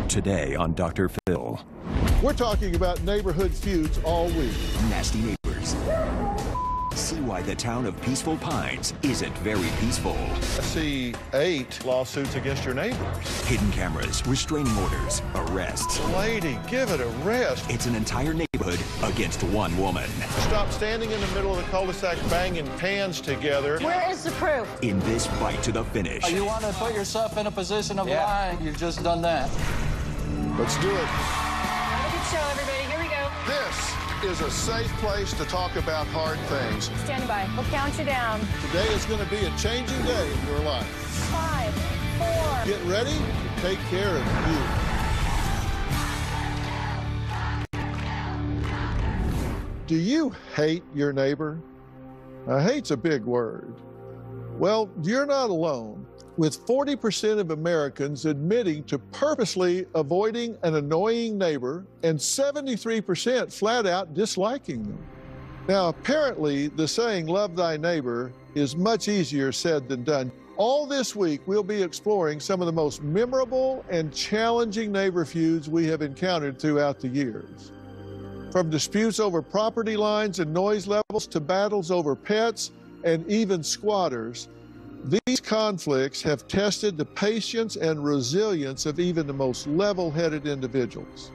Today on Dr. Phil. We're talking about neighborhood feuds all week. Nasty neighbors. See why the town of Peaceful Pines isn't very peaceful. I see 8 lawsuits against your neighbors. Hidden cameras, restraining orders, arrests. Lady, give it a rest. It's an entire neighborhood against one woman. Stop standing in the middle of the cul-de-sac banging pans together. Where is the proof? In this fight to the finish. You want to put yourself in a position of lying, you've just done that. Let's do it. Have a good show, everybody. Here we go. This is a safe place to talk about hard things. Stand by. We'll count you down. Today is going to be a changing day in your life. 5, 4. Get ready to take care of you. Do you hate your neighbor? Hate's a big word. Well, you're not alone, with 40% of Americans admitting to purposely avoiding an annoying neighbor and 73% flat out disliking them. Now, apparently, the saying, love thy neighbor, is much easier said than done. All this week, we'll be exploring some of the most memorable and challenging neighbor feuds we have encountered throughout the years. From disputes over property lines and noise levels to battles over pets and even squatters, these conflicts have tested the patience and resilience of even the most level-headed individuals.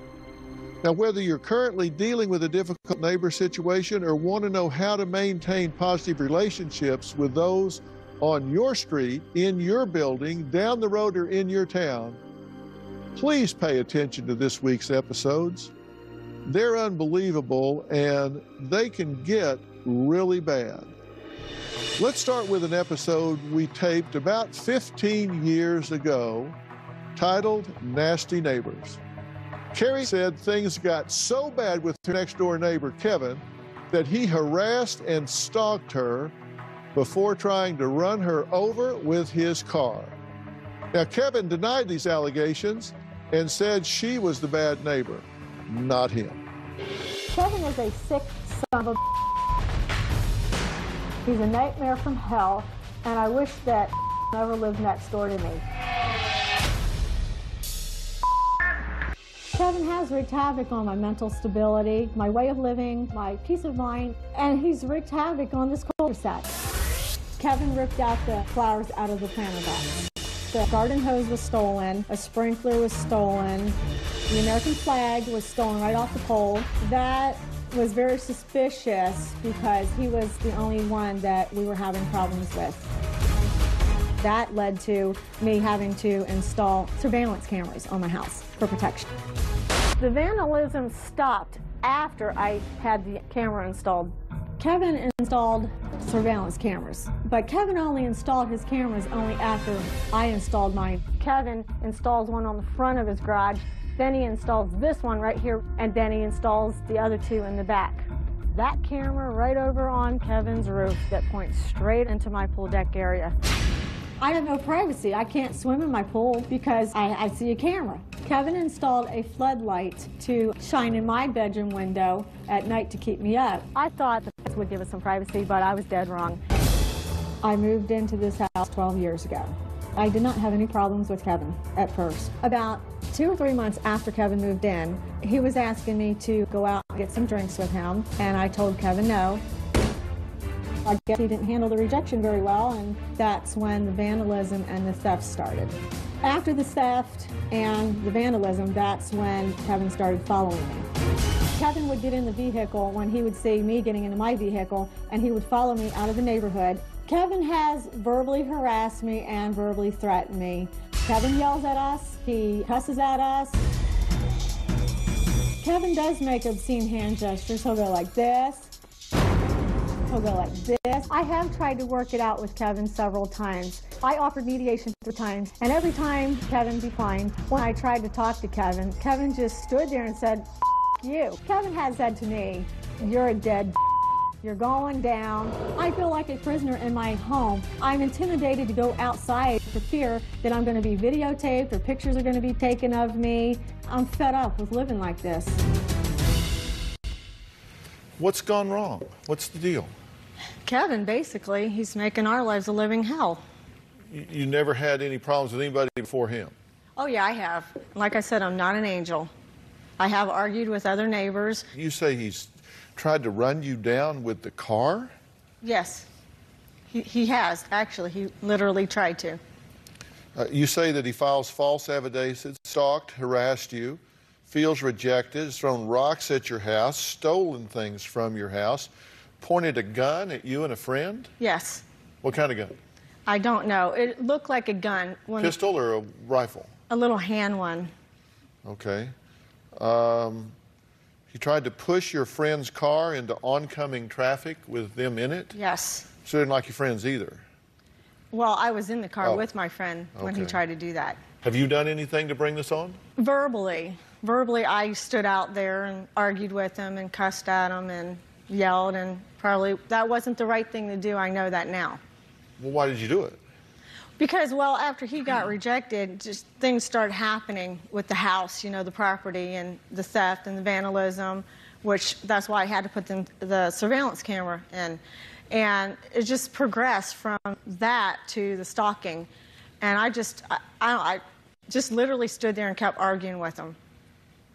Now, whether you're currently dealing with a difficult neighbor situation or want to know how to maintain positive relationships with those on your street, in your building, down the road, or in your town, please pay attention to this week's episodes. They're unbelievable, and they can get really bad. Let's start with an episode we taped about 15 years ago, titled Nasty Neighbors. Carrie said things got so bad with her next-door neighbor, Kevin, that he harassed and stalked her before trying to run her over with his car. Now, Kevin denied these allegations and said she was the bad neighbor, not him. Kevin is a sick son of a... He's a nightmare from hell, and I wish that never lived next door to me. Kevin has wreaked havoc on my mental stability, my way of living, my peace of mind, and he's wreaked havoc on this cul-de-sac. Kevin ripped out the flowers out of the planter box. The garden hose was stolen, a sprinkler was stolen, the American flag was stolen right off the pole. That was very suspicious because he was the only one that we were having problems with. That led to me having to install surveillance cameras on my house for protection. The vandalism stopped after I had the camera installed. Kevin installed surveillance cameras, but Kevin only installed his cameras only after I installed mine. Kevin installs one on the front of his garage, then he installs this one right here, and then he installs the other 2 in the back. That camera right over on Kevin's roof that points straight into my pool deck area. I have no privacy. I can't swim in my pool because I see a camera. Kevin installed a floodlight to shine in my bedroom window at night to keep me up. I thought this would give us some privacy, but I was dead wrong. I moved into this house 12 years ago. I did not have any problems with Kevin at first. About 2 or 3 months after Kevin moved in, he was asking me to go out and get some drinks with him, and I told Kevin no. I guess he didn't handle the rejection very well, and that's when the vandalism and the theft started. After the theft and the vandalism, that's when Kevin started following me. Kevin would get in the vehicle when he would see me getting into my vehicle, and he would follow me out of the neighborhood. Kevin has verbally harassed me and verbally threatened me. Kevin yells at us, he cusses at us. Kevin does make obscene hand gestures. He'll go like this. He'll go like this. I have tried to work it out with Kevin several times. I offered mediation 3 times, and every time Kevin declined. When I tried to talk to Kevin, Kevin just stood there and said, F you. Kevin has said to me, you're a dead You're going down. I feel like a prisoner in my home. I'm intimidated to go outside for fear that I'm going to be videotaped or pictures are going to be taken of me. I'm fed up with living like this. What's gone wrong? What's the deal? Kevin, basically, he's making our lives a living hell. You never had any problems with anybody before him? Oh, yeah, I have. Like I said, I'm not an angel. I have argued with other neighbors. You say he's tried to run you down with the car? Yes, he has, actually. He literally tried to. You say that he files false affidavits, stalked, harassed you, feels rejected, has thrown rocks at your house, stolen things from your house, pointed a gun at you and a friend? Yes. What kind of gun? I don't know. It looked like a gun. Pistol or a rifle? A little hand one. Okay. He tried to push your friend's car into oncoming traffic with them in it? Yes. So he didn't like your friends either? Well, I was in the car Oh. with my friend when he tried to do that. Have you done anything to bring this on? Verbally. Verbally, I stood out there and argued with him and cussed at him and yelled, and probably that wasn't the right thing to do. I know that now. Well, why did you do it? Because, well, after he got rejected, just things started happening with the house, you know, the property and the theft and the vandalism, which that's why I had to put the surveillance camera in. And it just progressed from that to the stalking. And I just literally stood there and kept arguing with him.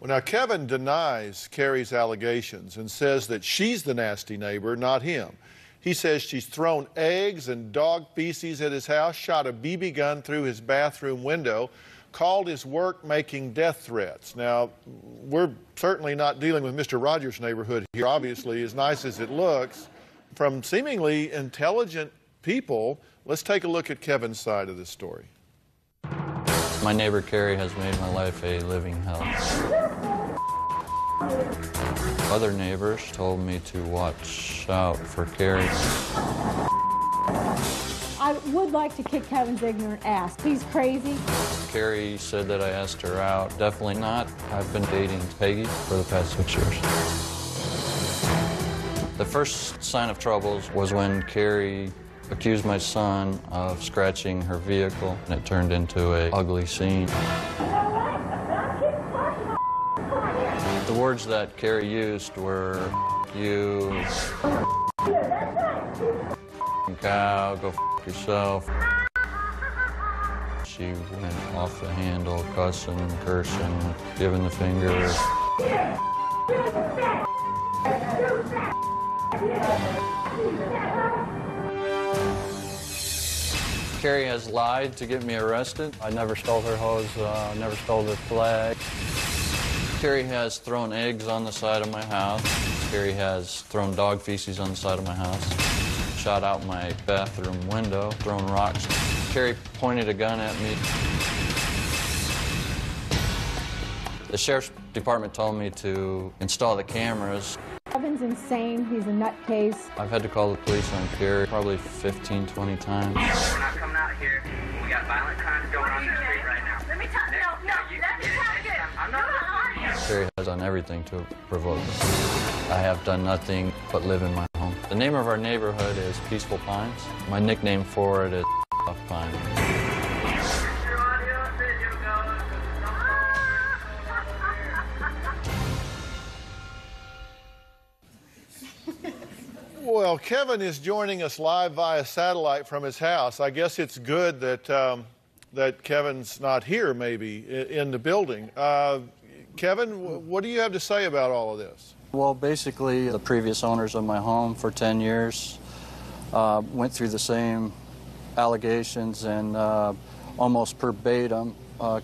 Well, now, Kevin denies Carrie's allegations and says that she's the nasty neighbor, not him. He says she's thrown eggs and dog feces at his house, shot a BB gun through his bathroom window, called his work making death threats. Now, we're certainly not dealing with Mr. Rogers' neighborhood here, obviously, as nice as it looks. From seemingly intelligent people, let's take a look at Kevin's side of this story. My neighbor Carrie has made my life a living hell. Other neighbors told me to watch out for Carrie. I would like to kick Kevin's ignorant ass. He's crazy. Carrie said that I asked her out. Definitely not. I've been dating Peggy for the past 6 years. The first sign of troubles was when Carrie accused my son of scratching her vehicle, and it turned into an ugly scene. The words that Carrie used were, you, cow, go f yourself. She went off the handle, cussing, cursing, giving the finger. Carrie has lied to get me arrested. I never stole her hose, never stole her flag. Carrie has thrown eggs on the side of my house. Carrie has thrown dog feces on the side of my house. Shot out my bathroom window, thrown rocks. Carrie pointed a gun at me. The sheriff's department told me to install the cameras. Kevin's insane. He's a nutcase. I've had to call the police on Carrie probably 15, 20 times. We're not coming out here. We got violent crimes going on in the street right now. Let me talk. No, let me talk it. I'm not. Carrie has done everything to provoke me. I have done nothing but live in my home. The name of our neighborhood is Peaceful Pines. My nickname for it is Tough Pine. Well, Kevin is joining us live via satellite from his house. I guess it's good that that Kevin's not here, maybe, in the building. Kevin, what do you have to say about all of this? Well, basically, the previous owners of my home for 10 years went through the same allegations, and almost verbatim,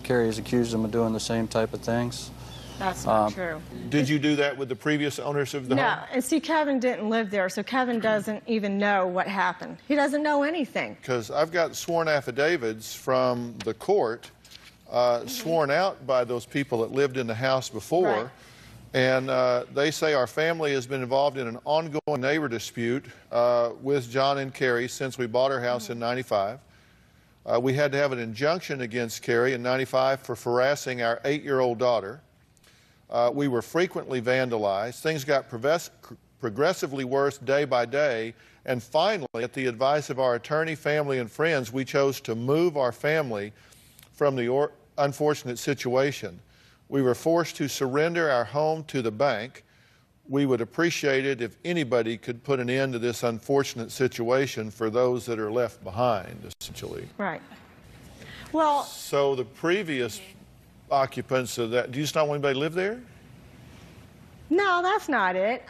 Carrie has accused them of doing the same type of things. That's not true. Did you do that with the previous owners of the home? No, and see, Kevin didn't live there, so Kevin doesn't even know what happened. He doesn't know anything. Because I've got sworn affidavits from the court, sworn out by those people that lived in the house before, Right. and they say our family has been involved in an ongoing neighbor dispute with John and Carrie since we bought our house in '95. We had to have an injunction against Carrie in '95 for harassing our 8-year-old daughter. We were frequently vandalized. Things got progressively worse day by day. And finally, at the advice of our attorney, family, and friends, we chose to move our family from the unfortunate situation. We were forced to surrender our home to the bank. We would appreciate it if anybody could put an end to this unfortunate situation for those that are left behind, essentially. Right. Well, So the previous occupants of that, do you just not want anybody to live there? no, that's not it.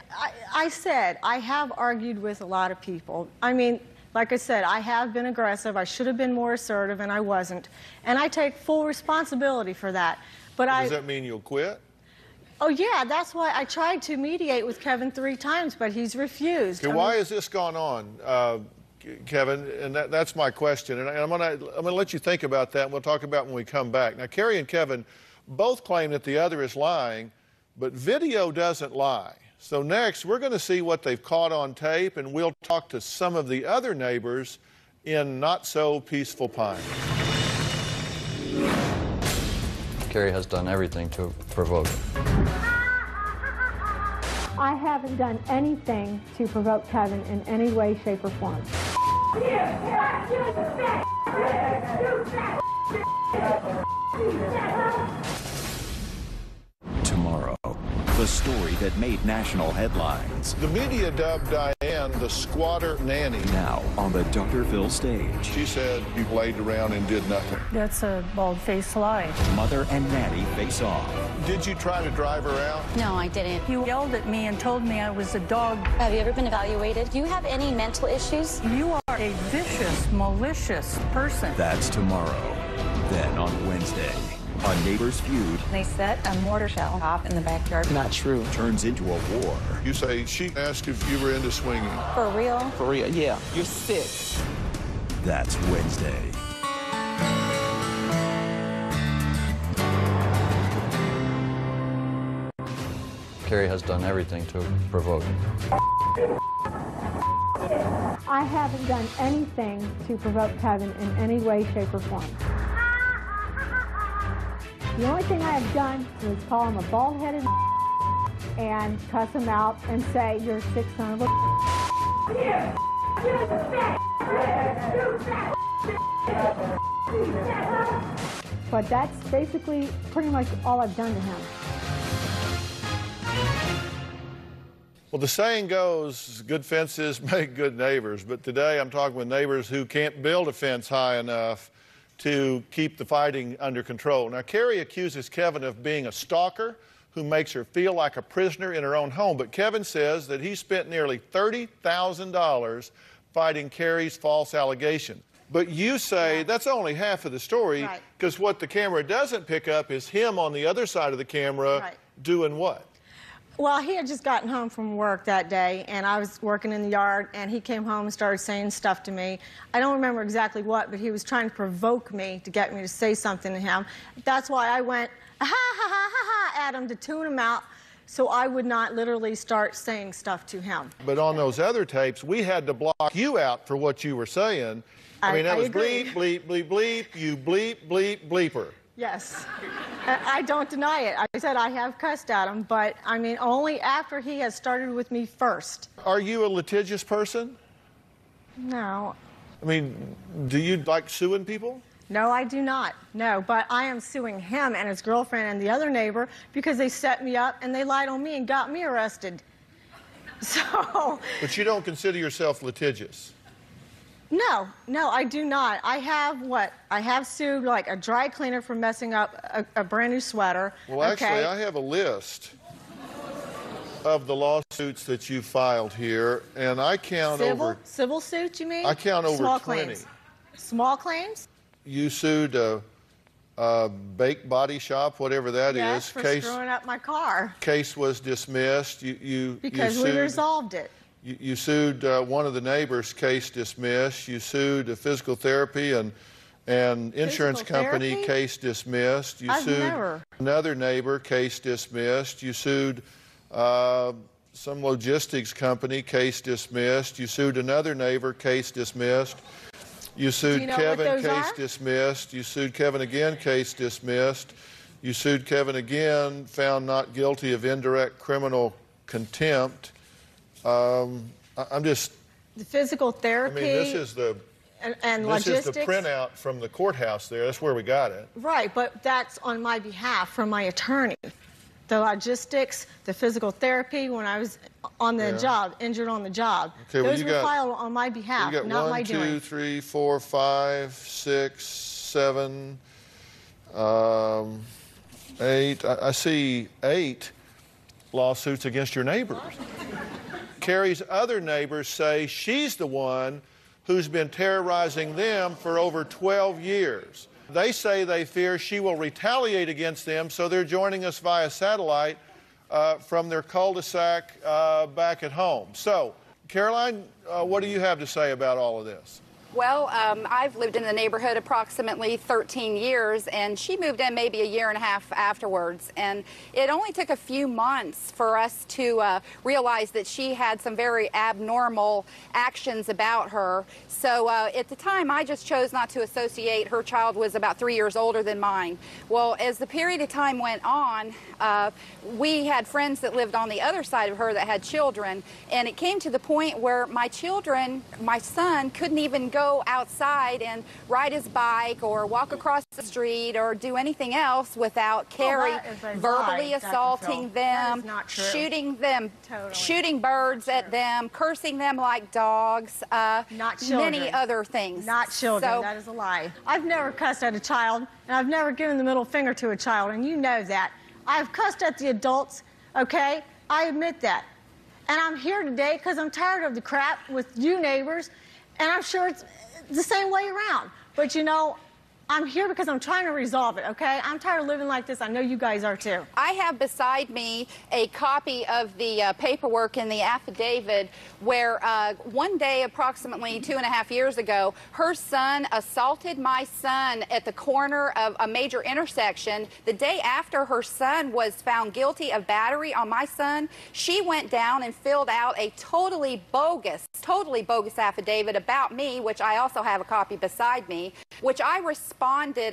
I said I have argued with a lot of people. I mean, like I said, I have been aggressive. I should have been more assertive, and I wasn't. And I take full responsibility for that. But Does that mean you'll quit? Oh, yeah, that's why I tried to mediate with Kevin 3 times, but he's refused. Okay, why has this gone on, Kevin? And that's my question. And I'm gonna let you think about that, and we'll talk about it when we come back. Now, Carrie and Kevin both claim that the other is lying, but video doesn't lie. So next, we're going to see what they've caught on tape, and we'll talk to some of the other neighbors in not-so-peaceful Pines. Carrie has done everything to provoke. I haven't done anything to provoke Kevin in any way, shape, or form. Tomorrow, the story that made national headlines. The media dubbed Diane the squatter nanny. Now on the Dr. Phil stage. She said you laid around and did nothing. That's a bald-faced lie. Mother and nanny face off. Did you try to drive her out? No, I didn't. You yelled at me and told me I was a dog. Have you ever been evaluated? Do you have any mental issues? You are a vicious, malicious person. That's tomorrow. Then on Wednesday, a neighbor's feud They set a mortar shell off in the backyard. Not true. turns into a war. You say she asked if you were into swinging. For real? For real, yeah. You're sick. That's Wednesday. Carrie has done everything to provoke. I haven't done anything to provoke Kevin in any way, shape, or form. The only thing I have done was call him a bald-headed and cuss him out and say, "You're a sick son of a." But that's basically pretty much all I've done to him. Well, the saying goes, good fences make good neighbors. But today I'm talking with neighbors who can't build a fence high enough to keep the fighting under control. Now, Carrie accuses Kevin of being a stalker who makes her feel like a prisoner in her own home. But Kevin says that he spent nearly $30,000 fighting Carrie's false allegation. But you say that's only half of the story, because what the camera doesn't pick up is him on the other side of the camera doing what? Well, he had just gotten home from work that day, and I was working in the yard, and he came home and started saying stuff to me. I don't remember exactly what, but he was trying to provoke me to get me to say something to him. That's why I went, ha, ha, ha, ha, ha, at him to tune him out, so I would not literally start saying stuff to him. But on those other tapes, we had to block you out for what you were saying. I mean, that was bleep, bleep, bleep, bleep, you bleep, bleep, bleeper. Yes. I don't deny it. I said I have cussed at him, but I mean only after he has started with me first. Are you a litigious person? No. I mean, do you like suing people? No, I do not. No, but I am suing him and his girlfriend and the other neighbor because they set me up and they lied on me and got me arrested. So. But you don't consider yourself litigious? No, I do not. I have what? I have sued like a dry cleaner for messing up a brand new sweater. Well, actually, I have a list of the lawsuits that you filed here, and I count over... Civil suits, you mean? I count over Small 20. Claims. Small claims? You sued a bake body shop, whatever that yes, is. For screwing up my car. Case was dismissed. Because we resolved it. You sued one of the neighbors, case dismissed. You sued a physical therapy and insurance company, case dismissed. You sued another neighbor, case dismissed. You sued some logistics company, case dismissed. You sued another neighbor, case dismissed. You sued Kevin, case dismissed. You sued Kevin again, case dismissed. You sued Kevin again, found not guilty of indirect criminal contempt. I'm just... The physical therapy... I mean, this is the... And logistics. This is the printout from the courthouse there. That's where we got it. Right, but that's on my behalf from my attorney. The logistics, the physical therapy, when I was on the job, injured on the job. Okay, those were filed on my behalf, not my doing. 1, 2, 3, 4, 5, 6, 7, 8. I see 8 lawsuits against your neighbors. Carrie's other neighbors say she's the one who's been terrorizing them for over 12 years. They say they fear she will retaliate against them, so they're joining us via satellite from their cul-de-sac back at home. So, Caroline, what do you have to say about all of this? Well, I've lived in the neighborhood approximately 13 years, and she moved in maybe a year and a half afterwards. And it only took a few months for us to realize that she had some very abnormal actions about her. So at the time, I just chose not to associate. Her child was about 3 years older than mine. Well, as the period of time went on, we had friends that lived on the other side of her that had children, and it came to the point where my children, my son, couldn't even go outside and ride his bike or walk across the street or do anything else without Carrie verbally assaulting them, shooting them, shooting birds at them, cursing them like dogs, many other things. Not children. So, that is a lie. I've never cussed at a child, and I've never given the middle finger to a child, and you know that. I've cussed at the adults, okay? I admit that. And I'm here today because I'm tired of the crap with you neighbors, and I'm sure it's the same way around. But you know, I'm here because I'm trying to resolve it, okay? I'm tired of living like this. I know you guys are too. I have beside me a copy of the paperwork in the affidavit where one day, approximately 2.5 years ago, her son assaulted my son at the corner of a major intersection. The day after her son was found guilty of battery on my son, she went down and filled out a totally bogus affidavit about me, which I also have a copy beside me, which I responded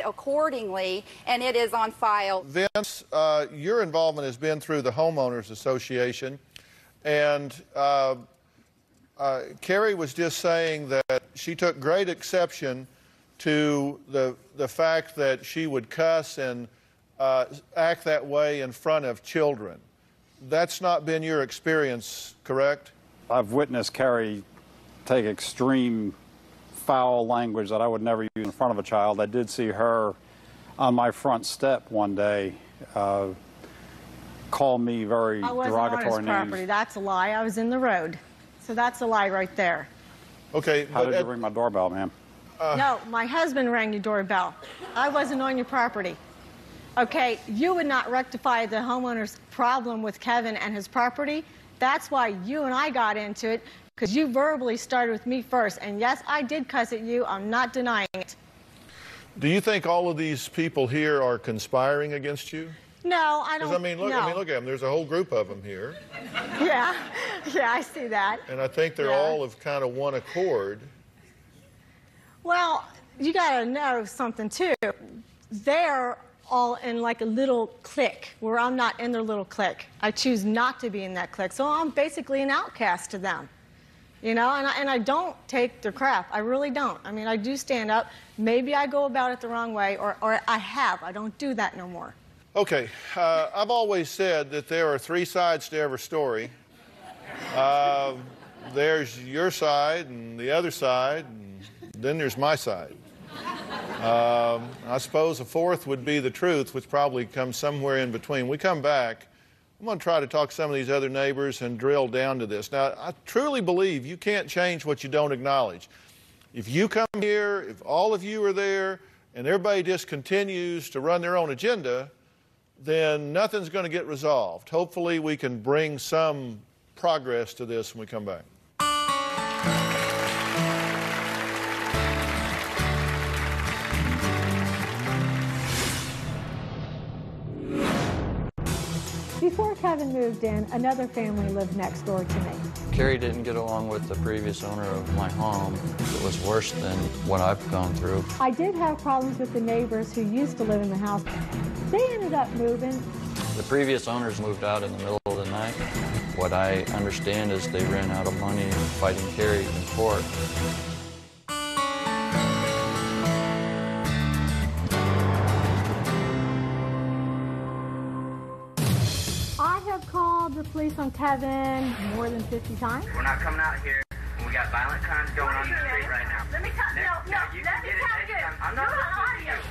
accordingly, and it is on file. Vince, your involvement has been through the Homeowners Association, and Carrie was just saying that she took great exception to the fact that she would cuss and act that way in front of children. That's not been your experience, correct? I've witnessed Carrie take extreme foul language that I would never use in front of a child. I did see her on my front step one day call me very derogatory names. I wasn't on his property. That's a lie. I was in the road. So that's a lie right there. Okay. How did you ring my doorbell, ma'am? No, my husband rang your doorbell. I wasn't on your property. Okay, you would not rectify the homeowner's problem with Kevin and his property. That's why you and I got into it, because you verbally started with me first. And yes, I did cuss at you. I'm not denying it. Do you think all of these people here are conspiring against you? No, I don't. I mean, look at them. There's a whole group of them here. Yeah, I see that. And I think they're all of kind of one accord. Well, you got to know something, too. They're all in like a little clique, where I'm not in their little clique. I choose not to be in that clique. So I'm basically an outcast to them. You know, and I don't take their crap. I really don't. I mean, I do stand up. Maybe I go about it the wrong way, or I have. I don't do that no more. Okay. I've always said that there are 3 sides to every story. There's your side and the other side, and then there's my side. I suppose a 4th would be the truth, which probably comes somewhere in between. We come back. I'm going to try to talk to some of these other neighbors and drill down to this. Now, I truly believe you can't change what you don't acknowledge. If you come here, if all of you are there, and everybody just continues to run their own agenda, then nothing's going to get resolved. Hopefully, we can bring some progress to this when we come back. Before Kevin moved in, another family lived next door to me. Carrie didn't get along with the previous owner of my home. It was worse than what I've gone through. I did have problems with the neighbors who used to live in the house. They ended up moving. The previous owners moved out in the middle of the night. What I understand is they ran out of money fighting Carrie in court. I have called the police on Kevin more than 50 times. We're not coming out here. We got violent crimes going on in the street right now. Let me tell you. No, let me tell you. I'm not.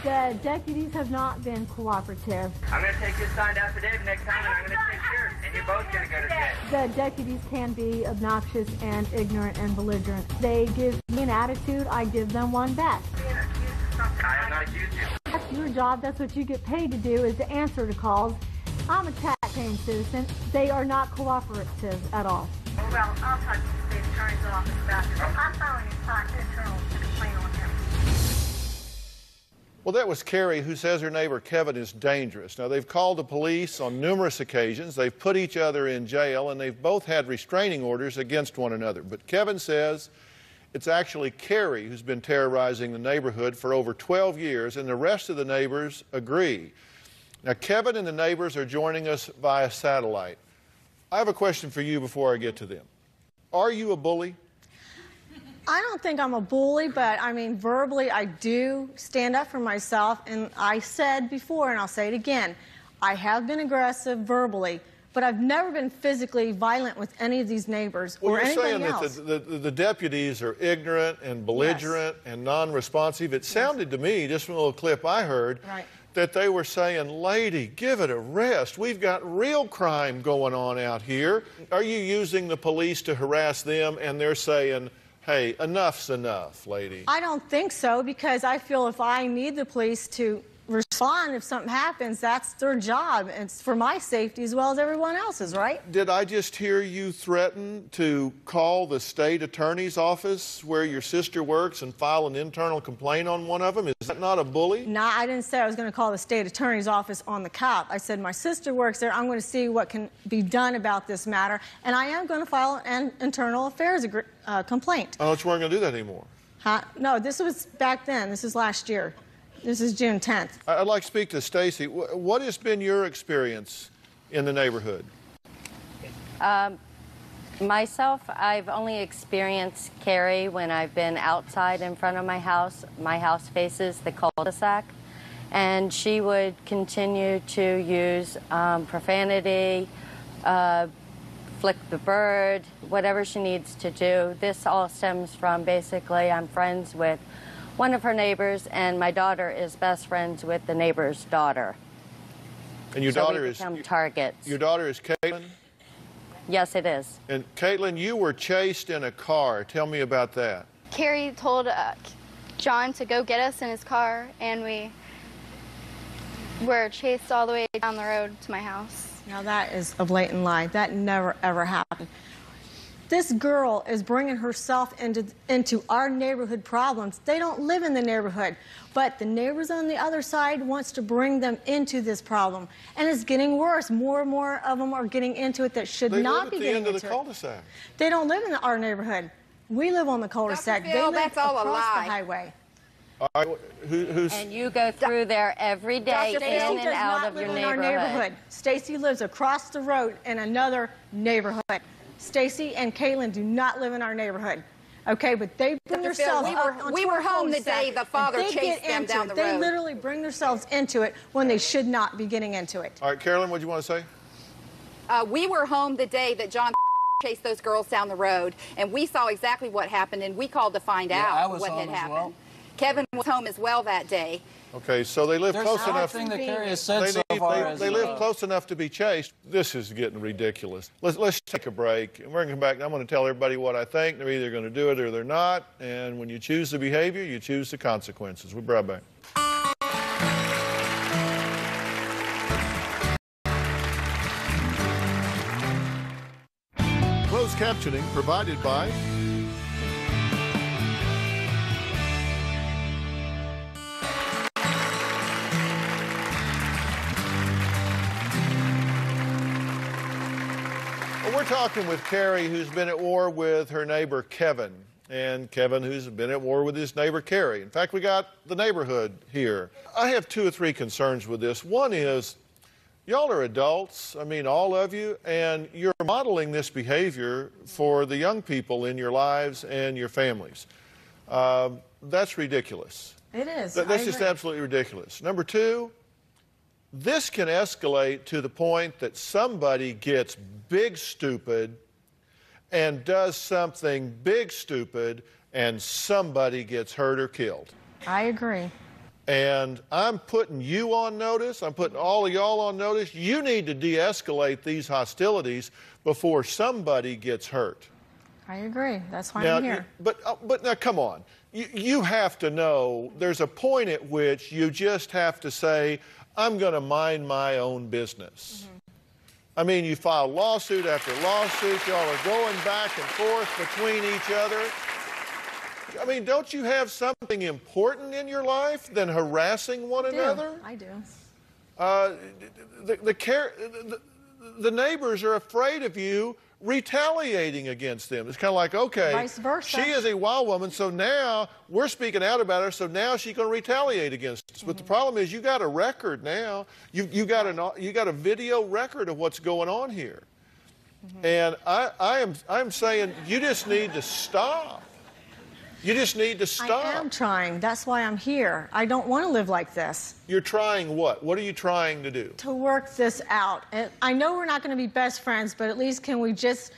The deputies have not been cooperative. I'm going to take this signed affidavit next time, and I'm going to take yours, and you're both going to go to jail. The deputies can be obnoxious and ignorant and belligerent. They give me an attitude, I give them one back. I am not accused you. That's your job, that's what you get paid to do, is to answer to calls. I'm a tax-paying citizen. They are not cooperative at all. Well, I'll talk to the state attorney's office about this. I'm filing an internal complaint on him. Well, that was Carrie, who says her neighbor Kevin is dangerous. Now, they've called the police on numerous occasions. They've put each other in jail, and they've both had restraining orders against one another. But Kevin says it's actually Carrie who's been terrorizing the neighborhood for over 12 years, and the rest of the neighbors agree. Now, Kevin and the neighbors are joining us via satellite. I have a question for you before I get to them. Are you a bully? I don't think I'm a bully, but I mean, verbally, I do stand up for myself. And I said before, and I'll say it again, I have been aggressive verbally, but I've never been physically violent with any of these neighbors or anybody else. Well, you're saying that the deputies are ignorant and belligerent and non-responsive. It sounded to me, just from a little clip I heard, that they were saying, lady, give it a rest. We've got real crime going on out here. Are you using the police to harass them, and they're saying, hey, enough's enough, lady? I don't think so, because I feel if I need the police to respond if something happens, that's their job. It's for my safety as well as everyone else's, right? Did I just hear you threaten to call the state attorney's office where your sister works and file an internal complaint on one of them? Is that not a bully? No, I didn't say I was going to call the state attorney's office on the cop. I said my sister works there. I'm going to see what can be done about this matter, and I am going to file an internal affairs complaint. I thought you weren't going to do that anymore. No, this was back then. This is last year. This is June 10th. I'd like to speak to Stacy. What has been your experience in the neighborhood? Myself, I've only experienced Carrie when I've been outside in front of my house. My house faces the cul-de-sac, and she would continue to use profanity, flick the bird, whatever she needs to do. This all stems from basically I'm friends with one of her neighbors, and my daughter is best friends with the neighbor's daughter. And your daughter is targets. Your daughter is Caitlin? Yes, it is. And Caitlin, you were chased in a car. Tell me about that. Carrie told John to go get us in his car, and we were chased all the way down the road to my house. Now that is a blatant lie. That never, ever happened. This girl is bringing herself into our neighborhood problems. They don't live in the neighborhood, but the neighbors on the other side wants to bring them into this problem, and it's getting worse. More and more of them are getting into it that should not be getting into it. They live at the end of the cul-de-sac. They don't live in our neighborhood. We live on the cul-de-sac. They live across the highway. All right, and you go through there every day in and out of your neighborhood. Stacy lives across the road in another neighborhood. Stacy and Caitlin do not live in our neighborhood. Okay, but they bring themselves we were home the day the father chased them down the road. They literally bring themselves into it when they should not be getting into it. All right, Carolyn, what do you want to say? We were home the day that John chased those girls down the road, and we saw exactly what happened, and we called to find out what had happened. Well. Kevin was home as well that day. Okay, so they live close enough. Thing that Carrie has said so far they live close enough to be chased. This is getting ridiculous. Let's take a break, and we're going to come back. And I'm going to tell everybody what I think. They're either going to do it or they're not. And when you choose the behavior, you choose the consequences. We'll be right back. Closed captioning provided by We're talking with Carrie, who's been at war with her neighbor Kevin, and Kevin, who's been at war with his neighbor Carrie. In fact, we got the neighborhood here. I have 2 or 3 concerns with this. One is, y'all are adults, I mean all of you, and you're modeling this behavior for the young people in your lives and your families. That's ridiculous. It is. That's just absolutely ridiculous. Number 2, this can escalate to the point that somebody gets big stupid and does something big stupid and somebody gets hurt or killed. I agree. And I'm putting you on notice. I'm putting all of y'all on notice. You need to de-escalate these hostilities before somebody gets hurt. I agree. That's why Now, I'm here. But now, come on. You have to know there's a point at which you just have to say, I'm going to mind my own business. I mean, you file lawsuit after lawsuit. Y'all are going back and forth between each other. I mean, don't you have something important in your life than harassing one another? I do. The neighbors are afraid of you retaliating against them. It's kind of like, okay, Vice versa. she is a wild woman, so now we're speaking out about her, so now she's going to retaliate against us. But the problem is you got a record now. You got a video record of what's going on here. And I'm saying you just need to stop. You just need to stop. I am trying. That's why I'm here. I don't want to live like this. You're trying what? What are you trying to do? To work this out. And I know we're not going to be best friends, but at least can we just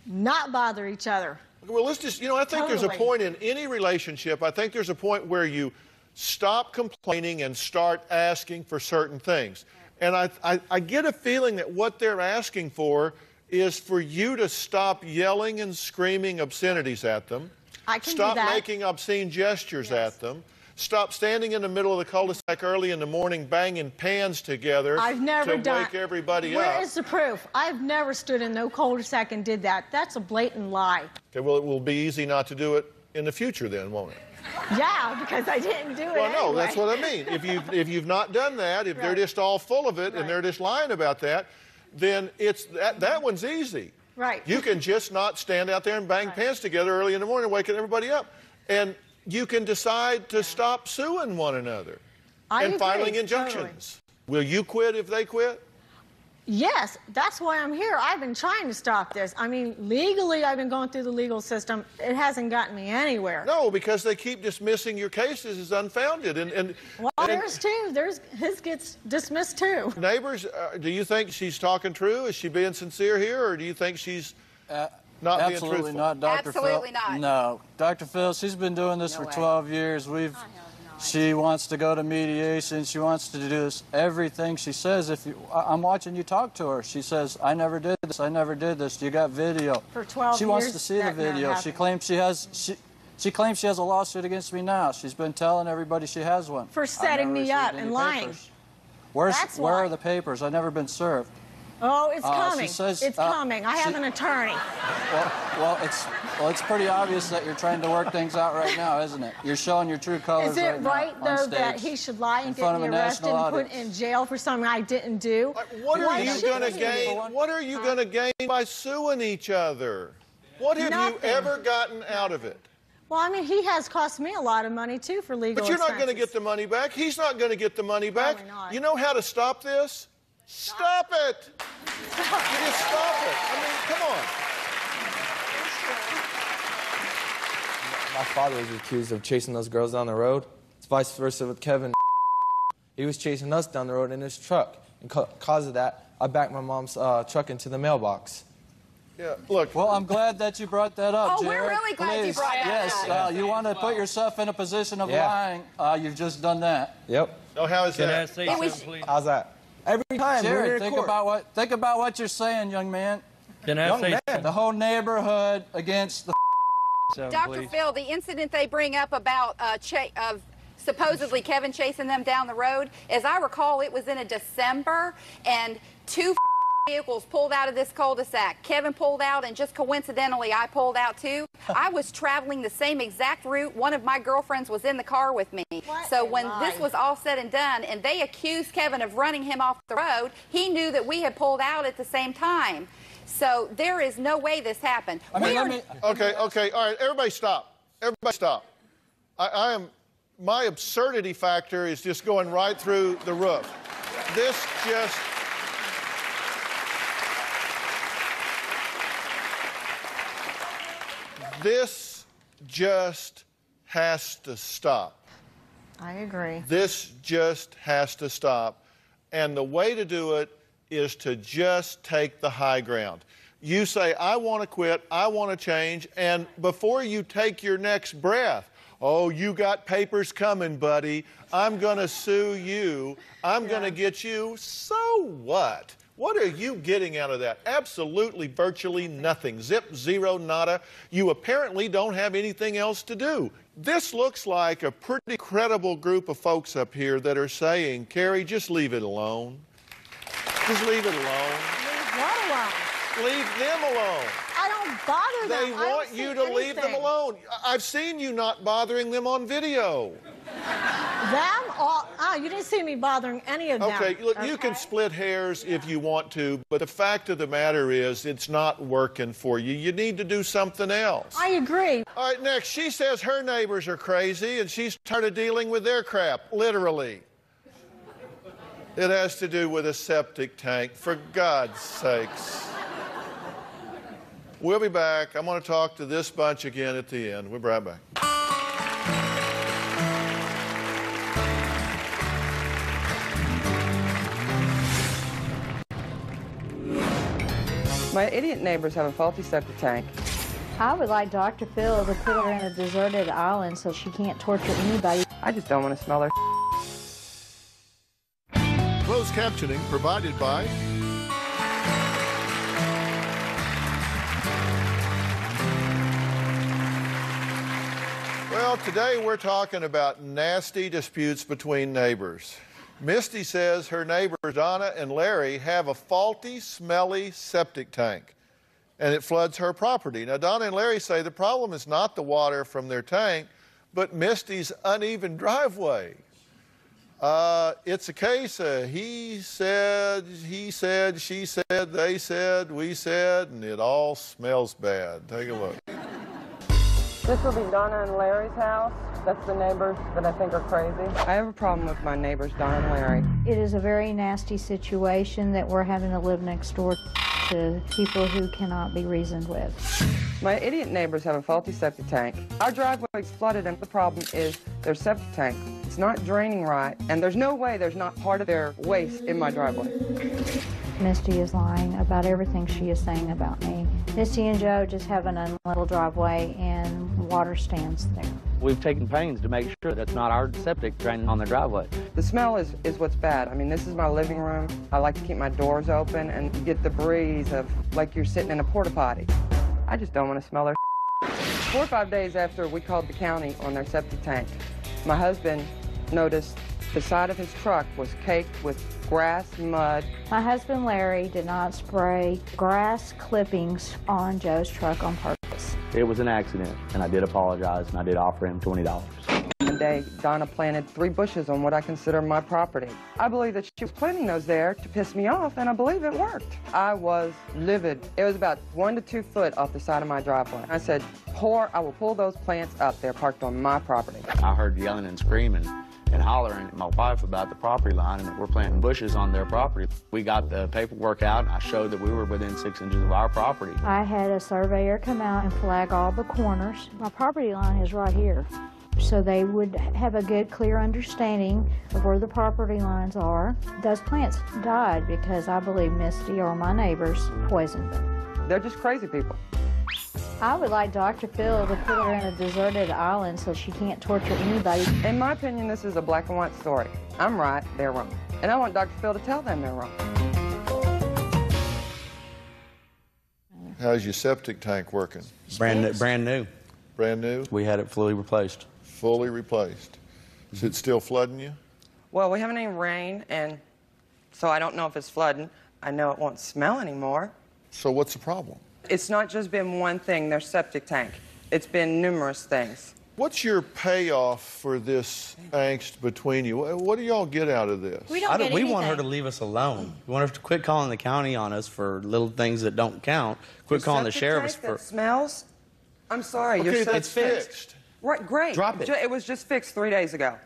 not bother each other? Well, let's just, I think there's a point in any relationship, I think there's a point where you stop complaining and start asking for certain things. And I get a feeling that what they're asking for is for you to stop yelling and screaming obscenities at them. I can Stop do that. making obscene gestures at them. Stop standing in the middle of the cul-de-sac early in the morning banging pans together to wake everybody up. Where is the proof? I've never stood in no cul-de-sac and did that. That's a blatant lie. Okay, well, it will be easy not to do it in the future then, won't it? Yeah, because I didn't do it Well, no, anyway. that's what I mean. If you've not done that, if they're just all full of it and they're just lying about that, then that one's easy. Right. You can just not stand out there and bang pans together early in the morning, waking everybody up. And you can decide to stop suing one another and filing injunctions. Will you quit if they quit? Yes, that's why I'm here. I've been trying to stop this. I mean, legally, I've been going through the legal system. It hasn't gotten me anywhere. No, because they keep dismissing your cases as unfounded. Well, there's two. His gets dismissed too. Neighbors, do you think she's talking true? Is she being sincere here, or do you think she's not being truthful? Absolutely not, Dr. Phil. Absolutely not. No. Dr. Phil, she's been doing this for 12 years. She wants to go to mediation. She wants to do this. Everything she says, I'm watching you talk to her. She says, I never did this. I never did this. You got video. For 12 years, she wants to see the video. She claims she has a lawsuit against me now. She's been telling everybody she has one. For setting me up and lying. Where are the papers? I've never been served. Oh, it's coming. She says, it's coming. I have an attorney. Well, it's pretty obvious that you're trying to work things out right now, isn't it? You're showing your true colors Is it right, though, that he should lie and get me arrested and put in jail for something I didn't do? What are you going to gain? What are you going to gain by suing each other? What have you ever gotten out of it? Well, I mean, he has cost me a lot of money, too, for legal But you're not going to expenses. get the money back. He's not going to get the money back. Probably not. You know how to stop this? Stop it! You just stop it. I mean, come on. My father was accused of chasing those girls down the road. It's vice versa with Kevin. He was chasing us down the road in his truck. And because of that, I backed my mom's truck into the mailbox. Yeah, look. Well, I'm glad that you brought that up, Oh, Jared. we're really glad you brought that up. Yes, you want to put yourself in a position of lying. You've just done that. Yep. Oh, how is that? Can I say something, please? How's that? Every time Jared, we're in think court. about what you're saying, young man. Can I say something? The whole neighborhood against the Dr. Phil, the incident they bring up about of supposedly Kevin chasing them down the road, as I recall, it was in a December, and two vehicles pulled out of this cul-de-sac. Kevin pulled out, and just coincidentally, I pulled out too. I was traveling the same exact route. One of my girlfriends was in the car with me. So when this was all said and done, and they accused Kevin of running him off the road, he knew that we had pulled out at the same time. So there is no way this happened. Okay, all right, everybody stop. Everybody stop. My absurdity factor is just going right through the roof. This just has to stop. I agree. This just has to stop. And the way to do it is to just take the high ground. You say, I want to quit, I want to change, and before you take your next breath, Oh, you got papers coming, buddy. I'm going to sue you. I'm going to get you. So what? What are you getting out of that? Absolutely, virtually nothing. Zip, zero, nada. You apparently don't have anything else to do. This looks like a pretty credible group of folks up here that are saying, Carrie, just leave it alone. Just leave it alone. Leave what alone? Leave them alone. I don't bother them. They want you to leave them alone. I've seen you not bothering them on video. Them? Oh, you didn't see me bothering any of them. Okay, look, you can split hairs if you want to, but the fact of the matter is it's not working for you. You need to do something else. I agree. All right, next, she says her neighbors are crazy and she's tired of dealing with their crap, literally. It has to do with a septic tank, for God's sakes. We'll be back. I'm going to talk to this bunch again at the end. We'll be right back. My idiot neighbors have a faulty septic tank. I would like Dr. Phil to put her in a deserted island so she can't torture anybody. I just don't want to smell her. Closed captioning provided by Well, today we're talking about nasty disputes between neighbors. Misty says her neighbors Donna and Larry have a faulty, smelly septic tank, and it floods her property. Now, Donna and Larry say the problem is not the water from their tank, but Misty's uneven driveway. It's a case of he said, she said, they said, we said, and it all smells bad. Take a look. This will be Donna and Larry's house. That's the neighbors that I think are crazy. I have a problem with my neighbors, Donna and Larry. It is a very nasty situation that we're having to live next door to people who cannot be reasoned with. My idiot neighbors have a faulty septic tank. Our driveway is flooded, and the problem is their septic tank. It's not draining right, and there's no way there's not part of their waste in my driveway. Misty is lying about everything she is saying about me. Misty and Joe just have an unlevel driveway and water stands there. We've taken pains to make sure that's not our septic draining on the driveway. The smell is what's bad. I mean, this is my living room. I like to keep my doors open and you get the breeze of like you're sitting in a porta potty. I just don't want to smell their 4 or 5 days after we called the county on their septic tank, my husband noticed the side of his truck was caked with grass, mud. My husband, Larry, did not spray grass clippings on Joe's truck on purpose. It was an accident, and I did apologize, and I did offer him $20. One day, Donna planted 3 bushes on what I consider my property. I believe that she was planting those there to piss me off, and I believe it worked. I was livid. It was about 1 to 2 foot off the side of my driveway. I said, I will pull those plants up. They're parked on my property. I heard yelling and screaming and hollering at my wife about the property line and that we're planting bushes on their property. We got the paperwork out, and I showed that we were within 6 inches of our property. I had a surveyor come out and flag all the corners. My property line is right here, so they would have a good, clear understanding of where the property lines are. Those plants died because I believe Misty or my neighbors poisoned them. They're just crazy people. I would like Dr. Phil to put her in a deserted island so she can't torture anybody. In my opinion, this is a black and white story. I'm right, they're wrong. And I want Dr. Phil to tell them they're wrong. How's your septic tank working? Brand new. Brand new? We had it fully replaced. Fully replaced. Is it still flooding you? Well, we haven't any rain, and so I don't know if it's flooding. I know it won't smell anymore. So what's the problem? It's not just been one thing, their septic tank. It's been numerous things. What's your payoff for this angst between you? What do y'all get out of this? We want her to leave us alone. We want her to quit calling the county on us for little things that don't count. Quit calling the sheriffs for... That smells? I'm sorry. Okay, Your that's fixed. Right, great. Drop it. It was just fixed 3 days ago.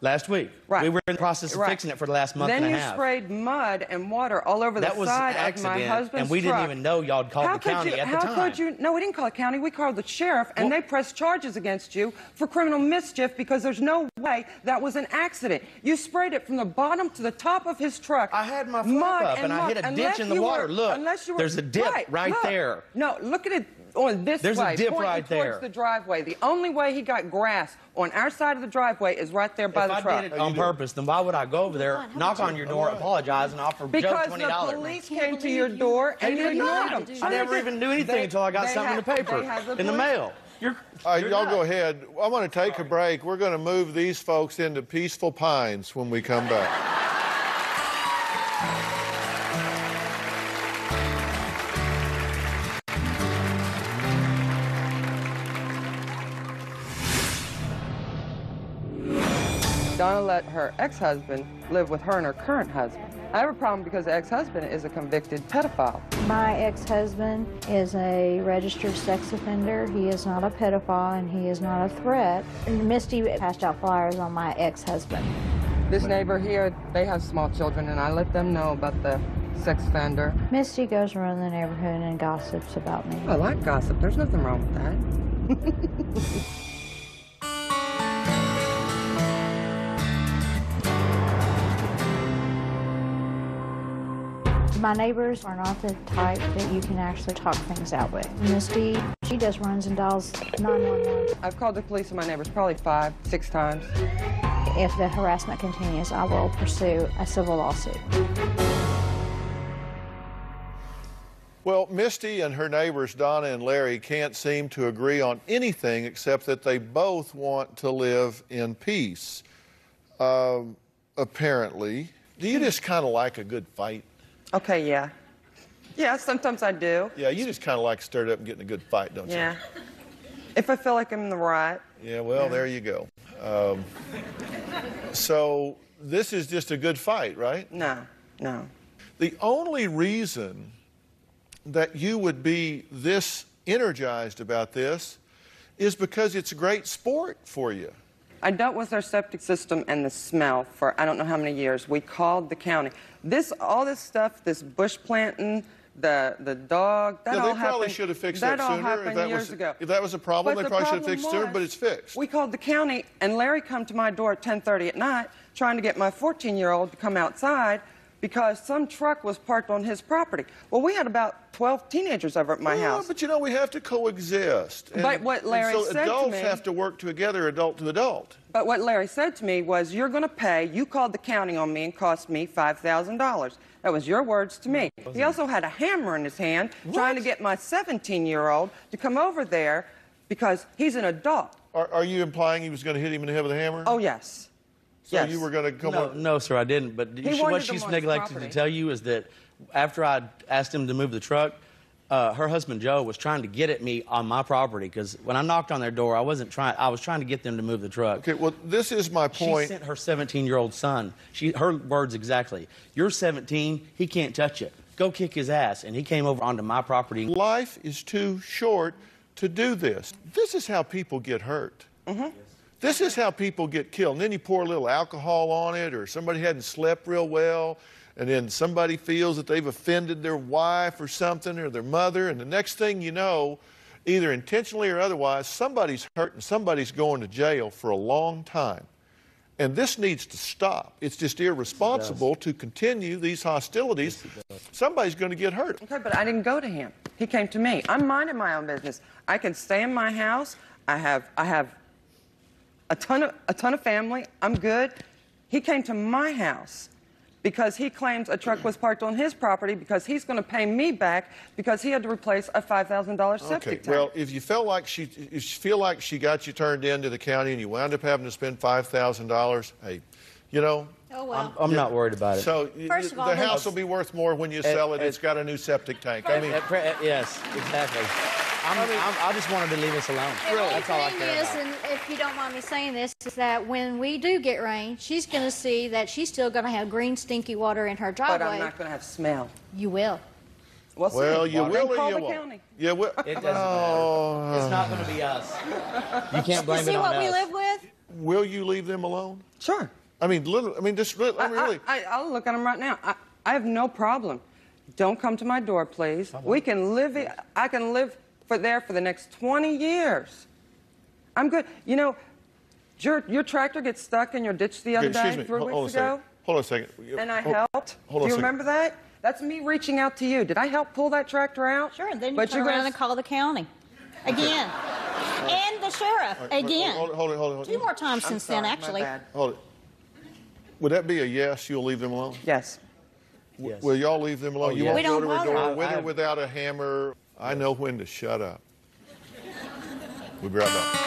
Last week. Right. We were in the process of fixing it for the last month and a half. Then you sprayed mud and water all over the side of my husband's truck. And we didn't even know y'all had called the county at the time. How could you? No, we didn't call the county. We called the sheriff, and they pressed charges against you for criminal mischief because there's no way that was an accident. You sprayed it from the bottom to the top of his truck. I had my flap up, and I hit a ditch in the water. Look, there's a dip right there. No, look at it. on this There's way, a dip pointing right towards there. the driveway. The only way he got grass on our side of the driveway is right there by the truck. If I did it on purpose, then why would I go over there, knock on your door, apologize, and offer Joe $20? Because the police came to your door and you ignored them. I never even knew anything until I got something in the paper, in the mail. All right, y'all go ahead. I'm going to take a break. We're going to move these folks into Peaceful Pines when we come back. Donna let her ex-husband live with her and her current husband. I have a problem because the ex-husband is a convicted pedophile. My ex-husband is a registered sex offender. He is not a pedophile and he is not a threat. And Misty passed out flyers on my ex-husband. This neighbor here, they have small children, and I let them know about the sex offender. Misty goes around the neighborhood and gossips about me. I like gossip. There's nothing wrong with that. My neighbors are not the type that you can actually talk things out with. Misty, she just runs and dials 911. I've called the police on my neighbors probably 5, 6 times. If the harassment continues, I will pursue a civil lawsuit. Well, Misty and her neighbors, Donna and Larry, can't seem to agree on anything except that they both want to live in peace, apparently. Do you just kind of like a good fight? Okay, yeah. Yeah, sometimes I do. Yeah, you just kind of like stirred up and getting a good fight, don't you? Yeah. If I feel like I'm in the right. Yeah, well, there you go. So this is just a good fight, right? No, no. The only reason that you would be this energized about this is because it's a great sport for you. I dealt with our septic system and the smell for I don't know how many years. We called the county. All this stuff, this bush planting, the dog, that all happened. They probably should have fixed that sooner. All happened years ago. If that was a problem, they probably should have fixed it sooner, but it's fixed. We called the county, and Larry come to my door at 10:30 at night trying to get my 14-year-old to come outside because some truck was parked on his property. Well, we had about 12 teenagers over at my house. But you know, we have to coexist. But what Larry said to me... So adults have to work together, adult to adult. But what Larry said to me was, you're going to pay, you called the county on me and cost me $5,000. That was your words to me. He also had a hammer in his hand trying to get my 17-year-old to come over there because he's an adult. Are you implying he was going to hit him in the head with a hammer? Oh, yes. So you were going to come over? No, sir, I didn't. But what she's neglected to tell you is that after I asked him to move the truck, her husband Joe was trying to get at me on my property because when I knocked on their door, I was trying to get them to move the truck. Okay, well, this is my point. She sent her 17-year-old son. Her words exactly. You're 17. He can't touch you. Go kick his ass. And he came over onto my property. Life is too short to do this. This is how people get hurt. Mm-hmm. This is how people get killed. And then you pour a little alcohol on it, or somebody hadn't slept real well, and then somebody feels that they've offended their wife or something, or their mother, and the next thing you know, either intentionally or otherwise, somebody's hurt and somebody's going to jail for a long time. And this needs to stop. It's just irresponsible to continue these hostilities. Somebody's going to get hurt. Okay, but I didn't go to him. He came to me. I'm minding my own business. I can stay in my house. I have a ton of family. I'm good. He came to my house because he claims a truck was parked on his property because he's going to pay me back because he had to replace a $5,000 septic tank. Well, if you feel like she got you turned into the county and you wound up having to spend $5,000, hey, you know. Oh, well. I'm not worried about it. So First of all, the house will be worth more when you sell it. It's got a new septic tank. I mean, yes, exactly. I just wanted to leave us alone. That's all I care about. And if you don't mind me saying this, is that when we do get rain, she's going to see that she's still going to have green, stinky water in her driveway. But I'm not going to have smell. You will. Well, you will or you won't. County. Yeah, well, it doesn't matter. It's not going to be us. You can't blame it on us. See what we live with? Will you leave them alone? Sure. I mean, literally. I mean, just really. I'll look at them right now. I have no problem. Don't come to my door, please. We can live. I can live there for the next 20 years. I'm good. You know, your tractor gets stuck in your ditch the other day, 3 weeks ago. Hold on a second. And I helped. Do you remember that? That's me reaching out to you. Did I help pull that tractor out? Sure. And then you turn around and call the county. Again. And the sheriff, again. Hold it. 2 more times since then, actually. Hold it. Would that be a yes, you'll leave them alone? Yes. Yes. Will y'all leave them alone? You We won't go don't to a door bother. with or without a hammer. I know when to shut up. We'll be right back.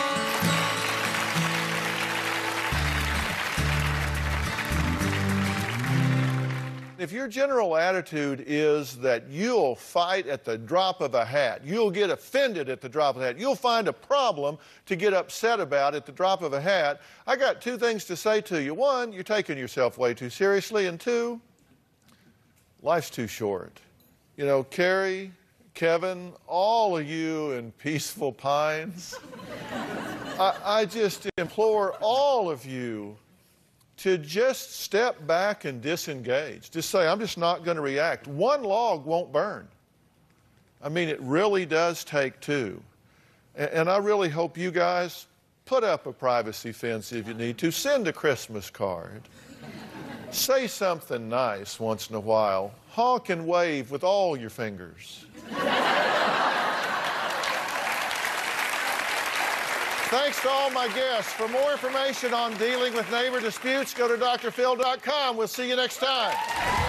If your general attitude is that you'll fight at the drop of a hat, you'll get offended at the drop of a hat, you'll find a problem to get upset about at the drop of a hat, I got 2 things to say to you. 1, you're taking yourself way too seriously, and 2, life's too short. You know, Carrie, Kevin, all of you in Peaceful Pines, I just implore all of you to just step back and disengage. Just say, I'm just not going to react. 1 log won't burn. I mean, it really does take 2. And I really hope you guys put up a privacy fence if you need to. Send a Christmas card. Say something nice once in a while. Honk and wave with all your fingers. Thanks to all my guests. For more information on dealing with neighbor disputes, go to drphil.com. We'll see you next time.